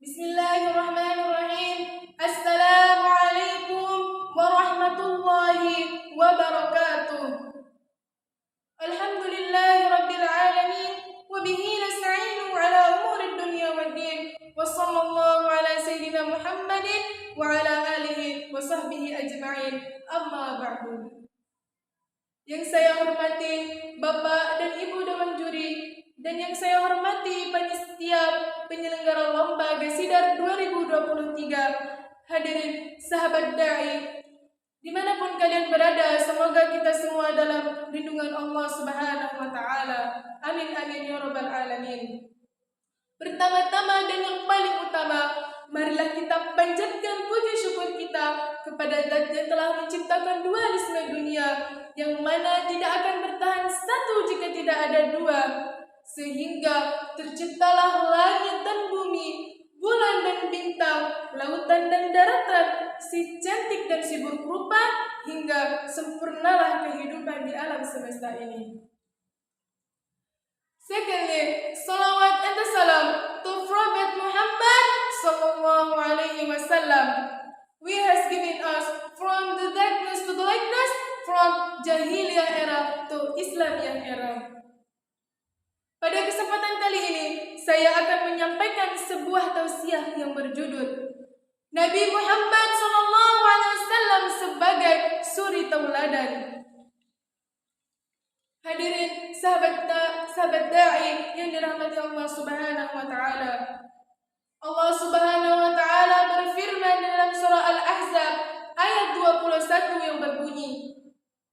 Bismillahirrahmanirrahim. Assalamualaikum warahmatullahi wabarakatuh. Alhamdulillahi rabbil alamin wa bihi nasta'inu ala umuri dunya waddin. Wa sallallahu ala sayyidina Muhammadin wa ala alihi wa sahbihi ajma'in. Amma ba'du. Yang saya hormati Bapak dan Ibu Dewan Juri, dan yang saya hormati panitia penyelenggara lomba Gasidar 2023, hadirin sahabat da'i, dimanapun kalian berada, semoga kita semua dalam lindungan Allah Subhanahu wa Ta'ala. Amin amin ya rabbal alamin. Pertama-tama dan yang paling utama, marilah kita panjatkan puji syukur kita kepada Zat yang telah menciptakan dualisme dunia, yang mana tidak akan bertahan satu jika tidak ada dua, sehingga terciptalah langit dan bumi, bulan dan bintang, lautan dan daratan, si cantik dan si buruk rupa, hingga sempurnalah kehidupan di alam semesta ini. Secondly, salawat and salam to Prophet Muhammad sallallahu alaihi wasallam. He has given us from the darkness to the lightness, from Jahiliyah era to Islamiyah era. Pada kesempatan kali ini, saya akan menyampaikan sebuah tausiah yang berjudul Nabi Muhammad sallallahu alaihi wasallam sebagai suri tauladan. Hadirin sahabat da'i yang dirahmati Allah Subhanahu wa Ta'ala. Allah Subhanahu wa Ta'ala berfirman dalam surah Al-Ahzab ayat 21 yang berbunyi,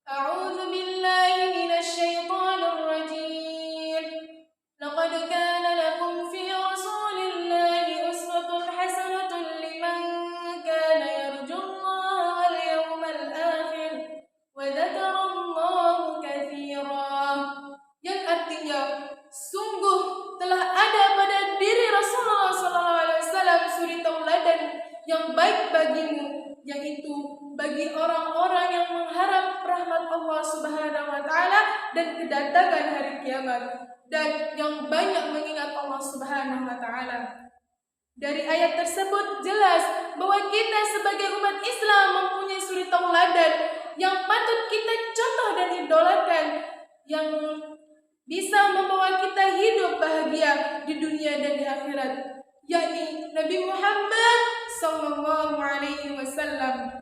A'udzu billahi minasy syaithanir rajim. Laqad kana lakum fi Rasulillahi uswatun hasanatun liman kana yarjullaha wal yawmal akhir wa dzakara Allahu katsiran. Yang artinya, sungguh telah ada pada diri Rasulullah SAW suri tauladan yang baik bagimu, yaitu bagi orang-orang yang mengharap rahmat Allah Subhanahu wa Ta'ala dan kedatangan hari kiamat, dan yang banyak mengingat Allah Subhanahu wa Ta'ala. Dari ayat tersebut jelas bahwa kita sebagai umat Islam mempunyai suri tauladan yang patut kita contoh dan idolakan, yang bisa membawa kita hidup bahagia di dunia dan di akhirat, yakni Nabi Muhammad sallallahu alaihi wasallam.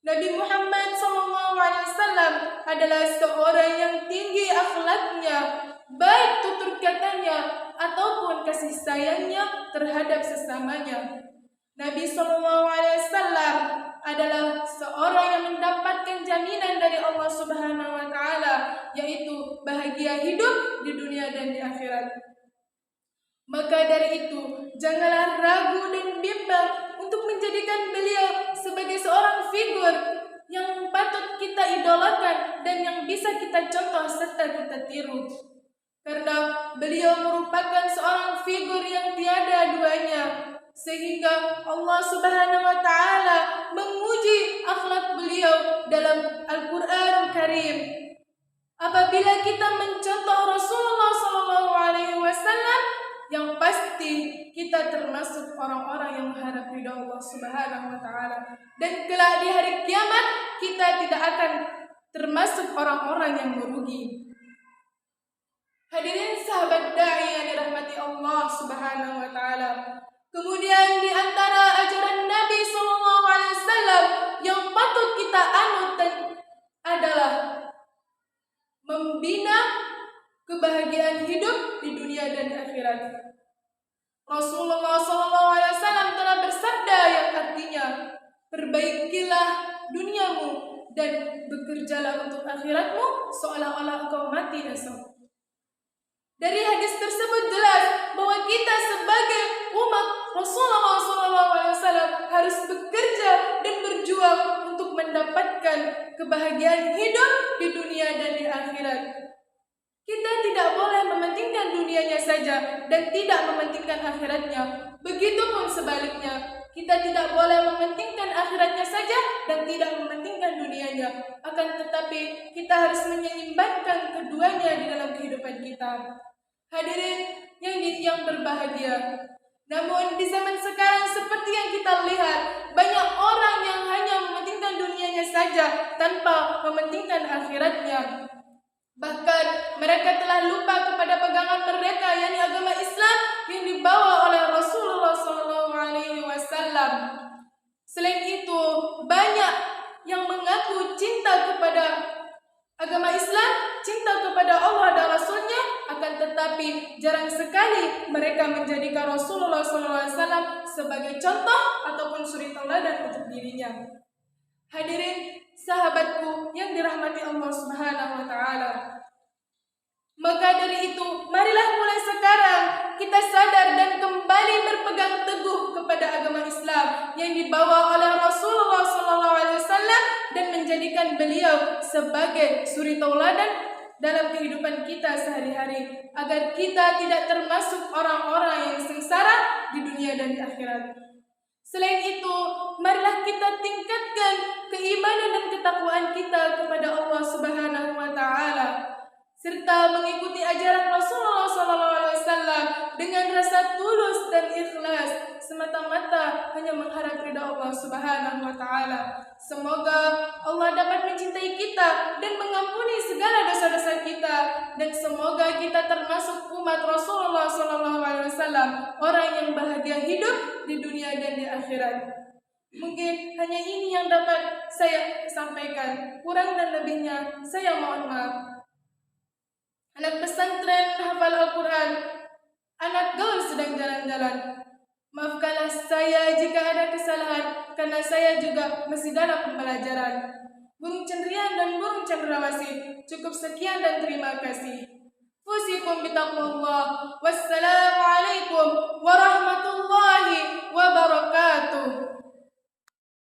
Nabi Muhammad sallallahu alaihi wasallam adalah seorang yang tinggi akhlaknya, baik tutur katanya ataupun kasih sayangnya terhadap sesamanya. Nabi sallallahu alaihi wasallam adalah seorang yang mendapatkan jaminan dari Allah Subhanahu wa Ta'ala, yaitu bahagia hidup di dunia dan di akhirat. Maka dari itu, janganlah ragu dan bimbang untuk menjadikan beliau sebagai seorang figur yang patut kita idolakan dan yang bisa kita contoh serta kita tiru. Karena beliau merupakan seorang figur yang tiada duanya, sehingga Allah Subhanahu wa Ta'ala menguji akhlak beliau dalam Al-Qur'an Karim. Apabila kita mencontoh Rasulullah sallallahu alaihi wasallam, yang pasti kita termasuk orang-orang yang mengharap ridha Allah Subhanahu wa Ta'ala, dan kelak di hari kiamat kita tidak akan termasuk orang-orang yang merugi. Hadirin sahabat da'i yang dirahmati Allah Subhanahu wa Ta'ala. Kemudian di antara ajaran Nabi sallallahu alaihi wasallam yang patut kita anut adalah membina kebahagiaan hidup di dunia dan di akhirat. Rasulullah sallallahu alaihi wasallam telah bersabda yang artinya, perbaikilah duniamu dan bekerjalah untuk akhiratmu seolah-olah engkau mati esok. Dari hadis tersebut jelas bahwa kita sebagai umat Rasulullah SAW harus bekerja dan berjuang untuk mendapatkan kebahagiaan hidup di dunia dan di akhirat. Kita tidak boleh mementingkan dunianya saja dan tidak mementingkan akhiratnya. Begitupun sebaliknya, kita tidak boleh mementingkan akhiratnya saja dan tidak mementingkan dunianya. Akan tetapi kita harus menyeimbangkan keduanya di dalam kehidupan kita. Hadirin yang berbahagia, Namun di zaman sekarang seperti yang kita lihat, banyak orang yang hanya mementingkan dunianya saja tanpa mementingkan akhiratnya. Bahkan mereka telah lupa kepada pegangan mereka, yakni agama Islam yang dibawa oleh Rasulullah SAW. Selain itu, banyak yang mengaku cinta kepada agama Islam, cinta kepada Allah dan Rasulnya, akan tetapi jarang sekali mereka menjadikan Rasulullah SAW sebagai contoh ataupun suri tauladan untuk dirinya. Hadirin sahabatku yang dirahmati Allah Subhanahu wa Ta'ala. Maka dari itu, marilah mulai sekarang kita sadar dan kembali berpegang teguh kepada agama Islam yang dibawa oleh Rasulullah SAW dan menjadikan beliau sebagai suri tauladan dalam kehidupan kita sehari-hari, agar kita tidak termasuk orang-orang yang sengsara di dunia dan di akhirat. Selain itu, marilah kita tingkatkan keimanan dan ketakwaan kita kepada Allah Subhanahu wa Ta'ala, serta mengikuti ajaran Rasulullah SAW dengan rasa tulus dan ikhlas, semata-mata hanya mengharap ridha Allah Subhanahu wa Ta'ala. Semoga Allah dapat mencintai kita dan mengampuni segala dosa-dosa kita, dan semoga kita termasuk umat Rasulullah SAW, orang yang bahagia hidup di dunia dan di akhirat. Mungkin hanya ini yang dapat saya sampaikan. Kurang dan lebihnya saya mohon maaf. Anak pesantren hafal Al-Quran, anak gaul sedang jalan-jalan. Maafkanlah saya jika ada kesalahan, karena saya juga masih dalam pembelajaran. Burung cendrian dan burung cendrawasih, cukup sekian dan terima kasih. Fusikum bitaqwallah. Wassalamualaikum warahmatullahi